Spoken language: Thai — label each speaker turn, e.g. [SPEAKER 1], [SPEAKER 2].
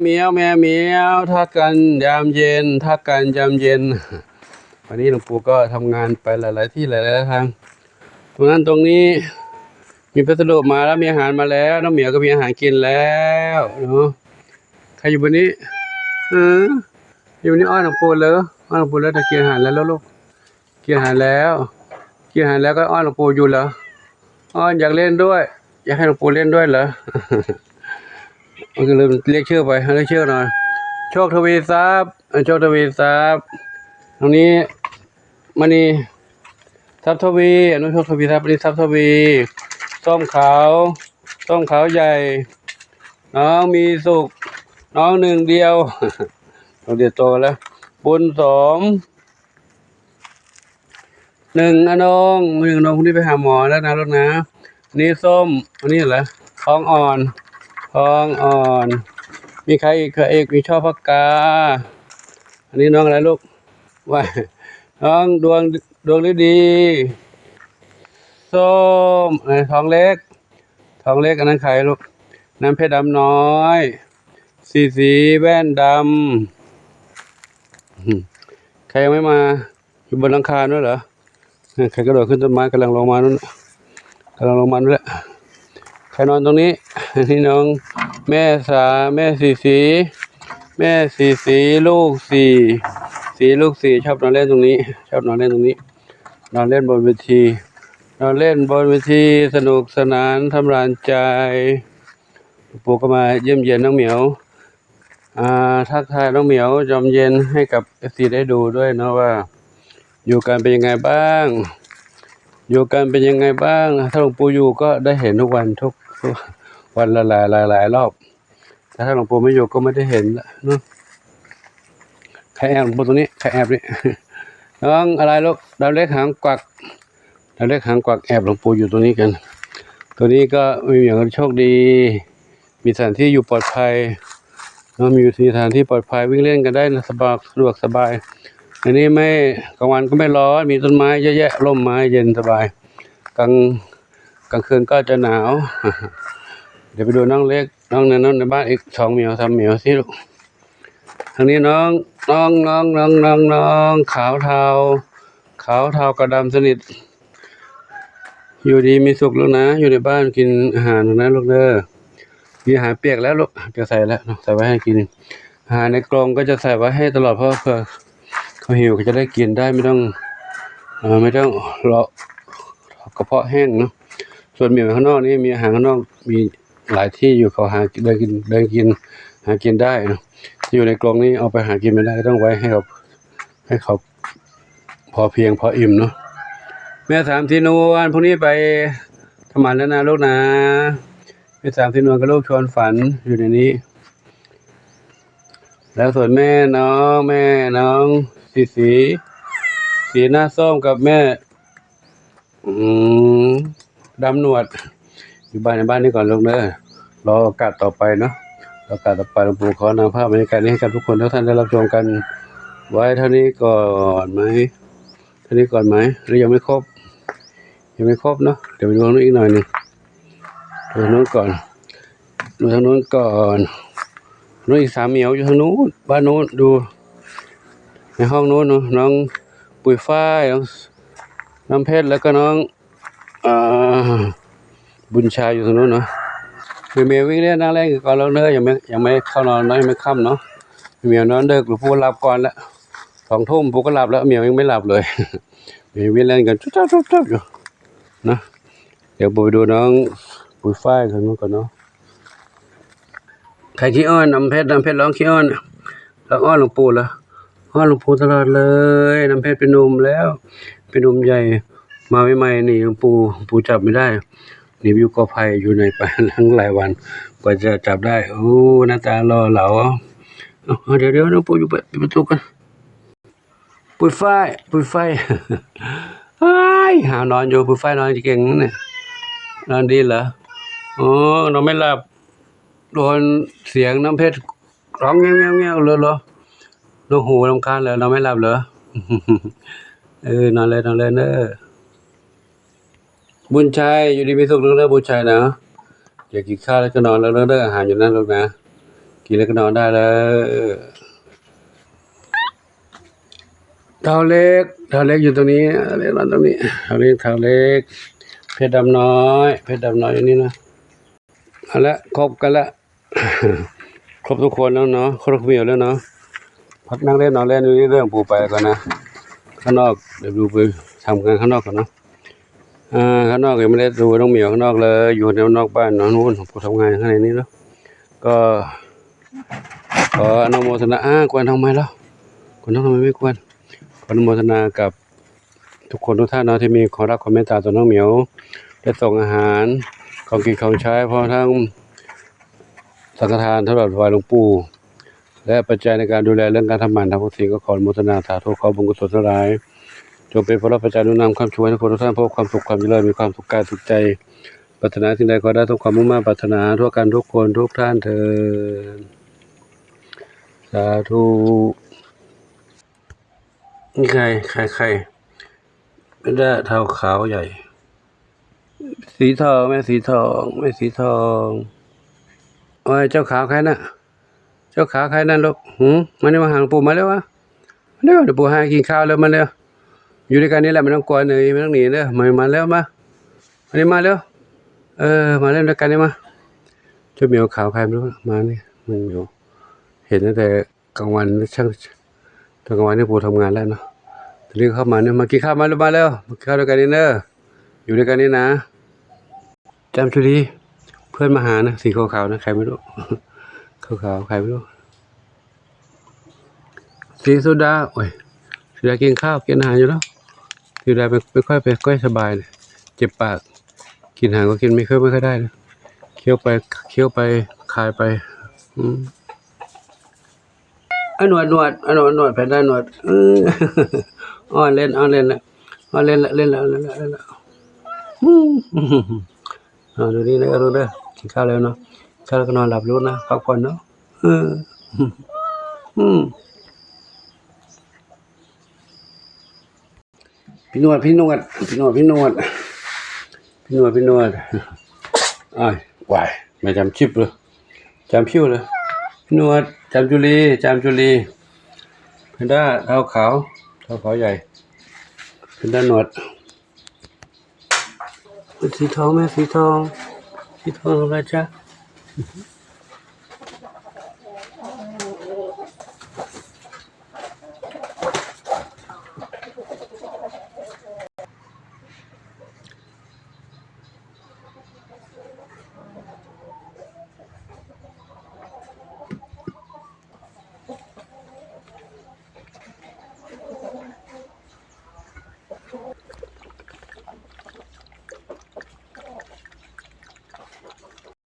[SPEAKER 1] เหมียวแม่เหมียวทักกันยามเย็นทักกันยามเย็นวันนี้หลวงปู่ก็ทำงานไปหลายๆที่หลายๆทางตรงนั้นตรงนี้มีพัสดุมาแล้วมีอาหารมาแล้วน้องเหมียวก็มีอาหารกินแล้วเนาะใครอยู่บนนี้อยู่บนนี้อ้อนหลวงปู่เลยอ้อนหลวงปู่แล้วจะกินอาหารแล้วลูกกินอาหารแล้วกินอาหารแล้วก็อ้อนหลวงปู่อยู่เหรออ้อนอยากเล่นด้วยอยากให้หลวงปู่เล่นด้วยเหรอมันก็เลยเรียกชื่อไปเรียกชื่อหน่อยโชคทวีทรัพย์โชคทวีทรัพย์ตรงนี้มณีทรัพย์ทวีอนุโชคทวีทรัพย์นี่ทรัพย์ทวีส้มขาวส้มขาวใหญ่น้องมีสุขน้องหนึ่งเดียวน้องเดียวโตแล้วบุญสมหนึ่งอนงหนึ่งอนงพรุ่งนี้ไปหาหมอแล้วนะลูกนะนี่ส้มอันนี้เหรอท้องอ่อนท้องอ่อนมีใครอีกเอกมีชอบพักกาอันนี้น้องอะไรลูกว่าน้องดวงฤดีส้มท้องเล็กอันนั้นใครลูกน้ำเพชรดำน้อยสีแว่นดำใครยังไม่มาอยู่บนหลังคาด้วยเหรอใครกระโดดขึ้นต้นไม้กำลังลงมานู่นแหละใครนอนตรงนี้นี่น้องแม่สีลูกสี่ชอบนอนเล่นตรงนี้นอนเล่นบนเวทีสนุกสนานทำรานใจปู่ก็มาเยี่ยมเยียนน้องเหมียวทักทายน้องเหมียวจอมเย็นให้กับFCได้ดูด้วยเนาะว่าอยู่กันเป็นยังไงบ้างถ้าหลวงปู่อยู่ก็ได้เห็นทุกวันวันละหลายรอบแต่ถ้าหลวงปู่ไม่อยู่ก็ไม่ได้เห็นละเนาะใครแอบหลวงปู่ตรงนี้ใครแอบนี่ น้องอะไรลูกดาวเล็กหางกวักแอบหลวงปู่อยู่ตรงนี้กันตัวนี้ก็มีอย่างโชคดีมีสถานที่อยู่ปลอดภัยมีสถานที่ปลอดภัยวิ่งเล่นกันได้สะดวกสบายอันนี้ไม่กลางวันก็ไม่ร้อนมีต้นไม้เยอะแยะร่มไม้เย็นสบายกลางคืนก็จะหนาวเดี๋ยวไปดูน้องเล็กน้องในบ้านอีก2 เหมียว 3 เหมียวสิลูกทางนี้น้องขาวเทากระดำสนิทอยู่ดีมีสุขลูกนะอยู่ในบ้านกินอาหารนะลูกเด้อมีอาหารเปียกแล้วลูกจะใส่แล้วใส่ไว้ให้กินอาหารในกรงก็จะใส่ไว้ให้ตลอดเพราะเผื่อเขาหิวก็จะได้กินได้ไม่ต้องรอกระเพาะแห้งเนาะส่วนเหมียวข้างนอกนี่มีอาหารข้างนอกมีหลายที่อยู่เขาหาเดินกินหากินได้เนาะอยู่ในกรงนี้เอาไปหากินไม่ได้ก็ต้องไว้ให้เขาพอเพียงพออิ่มเนาะแม่3 ที่นวลพรุ่งนี้ไปทำหมันแล้วนะลูกนะแม่3 ที่นวลกับลูกชวนฝันอยู่ในนี้แล้วส่วนแม่น้องสีหน้าส้มกับแม่ดำหนวดอยู่ในบ้านนี้ก่อนลูกเด้อรอโอกาสต่อไปเนาะหลวงปู่ขอนำภาพบรรยากาศนี้ให้กับทุกคนทุกท่านได้รับชมกันไว้เท่านี้ก่อนไหมหรือยังไม่ครบเนาะเดี๋ยวไปดูทางนู้นอีกหน่อยนึงดูทางนู้นก่อนนู้นอีก3 เหมียวอยู่ทางนู้นบ้านนู้นดูในห้องนู้นน้องปุ๋ยฝ้ายน้ำเพชรแล้วก็น้องบุญชายอยู่ทางนู้นเนาะเมียวิ่งเล่นนั่งเล่นก่อนแล้วเนอะยังไม่เข้านอนเนาะยังไม่ค่ำเนาะเมียนอนดึกหรือปู่หลับก่อนแล้ว2 ทุ่มปู่ก็หลับแล้วเมียยังไม่หลับเลยเมียวิ่งเล่นกันจุ๊บอยู่นะเดี๋ยวปู่ไปดูน้องปุ๋ยฝ้ายทางนู้นก่อนเนาะใครขี้อ้อนน้ำเพชรร้องขี้อ้อนแล้วอ้อนหลวงปู่เหรออ้อนหลวงปู่ตลอดเลยน้ำเพชรเป็นหนุ่มแล้วเป็นหนุ่มใหญ่มาใหม่ๆนี่หลวงปู่จับไม่ได้นี่อยู่กอไผ่อยู่ในป่าทั้งหลายวันกว่าจะจับได้โอ้หน้าตาหล่อเหลาเดี๋ยวหลวงปู่อยู่ปิดประตูกันปุ๋ยฝ้ายหานอนอยู่ปุ๋ยฝ้ายนอนเก่งนั่นน่ะนอนดีเหรอโอ้นอนไม่หลับโดนเสียงน้ำเพชรร้องเงี้ยวเลยเหรอลูกหูรำคาญเหรอนอนไม่หลับเหรอนอนเลยเนอะบุญชัยอยู่ดีมีสุขเรื่องบุญชัยนะอยากกินข้าวแล้วก็นอนแล้วเรื่องอาหารอยู่นั่นลูกนะ กินแล้วก็นอนได้แล้วเท้าเล็กอยู่ตรงนี้เล็กนอนตรงนี้เท้าเล็กเพชรดำน้อยอย่างนี้นะเอาละครบกันละ ครบทุกคนแล้วเนาะครบเมียวแล้วเนาะพักนั่งเล่นนอนเล่นดูเรื่องปูไปก่อนนะข้างนอกเดี๋ยวดูไปทำกันข้างนอกก่อนเนาะข้างนอกยังไม่ได้ดูน้องเหมียวข้างนอกเลยอยู่ในนอกบ้านนอนนู้นผมทำงานข้างในนี้เนาะก็ขออนุโมทนากวนทำไมแล้วกวนทำไมไม่กวนขออนุโมทนากับทุกคนทุกท่านเนาะที่มีความรักความเมตตาต่อน้องเหมียวได้ส่งอาหารของกินของใช้พร้อมทั้งสังฆทานสำหรับถวายหลวงปู่และปัจจัยในการดูแลเรื่องการทำหมันทำกุศลก็ขออนุโมทนาสาธุขอบุญกุศลทั้งหลายจงเป็นพระปัจจัยหนุนนำความช่วยให้ทุกคนทุกท่านพบความสุขความเจริญมีความสุขกายสุขใจปรารถนาสิ่งใดขอได้ทุกความมุ่งมั่นปรารถนาทั่วกันทุกคนทุกท่านเถิดสาธุนี่ใครเป็นได้เท้าขาวใหญ่สีทองแม่สีทองโอ้ยเจ้าขาวใครน่ะเจ้าขาวใครนั่นลูกมานี่มาหาหลวงปู่มาแล้ววะมาเร็วเดี๋ยวปู่ให้กินข้าวแล้วมาเร็วอยู่ด้วยกันนี่แหละไม่ต้องกลัวเหนื่อยไม่ต้องหนีเด้อมาแล้วมานี่มาเร็วมาเล่นด้วยกันนี่มาเจ้าเหมียวขาวใครไม่รู้มานี่มันเหมียวเห็นตั้งแต่กลางวันช่างตอนกลางวันนี่ปู่ทำงานแล้วเนาะตอนนี้เข้ามาเนี่ยมากินข้าวมาแล้วมากินข้าวด้วยกันนี่เด้ออยู่ด้วยกันนี่นะจำชุดีเพื่อนมาหานะสีขาวๆนะใครไม่รู้ ขาวใครไม่รู้สีโซดาโอ้ยโซดากินข้าวกินอาหารอยู่แล้วโซดาไม่ค่อยสบายเลยเจ็บปากกินอาหารก็กินไม่ค่อยได้เลยเคี้ยวไปคายไปหนวดแผ่นได้หนวดอ้อนเล่นละดูนี่นะรู้เด้อกินข้าวแล้วเนาะข้าวแล้วก็นอนหลับรู้นะพักผ่อนเนาะพี่นวดอ้ายวายไม่จำชิปเลยจำพิ้วเลยพี่นวดจำจุลีเพนด้าเท้าขาวใหญ่เพนด้าหนวดสีทองแม่สีทองอะไรจ๊ะ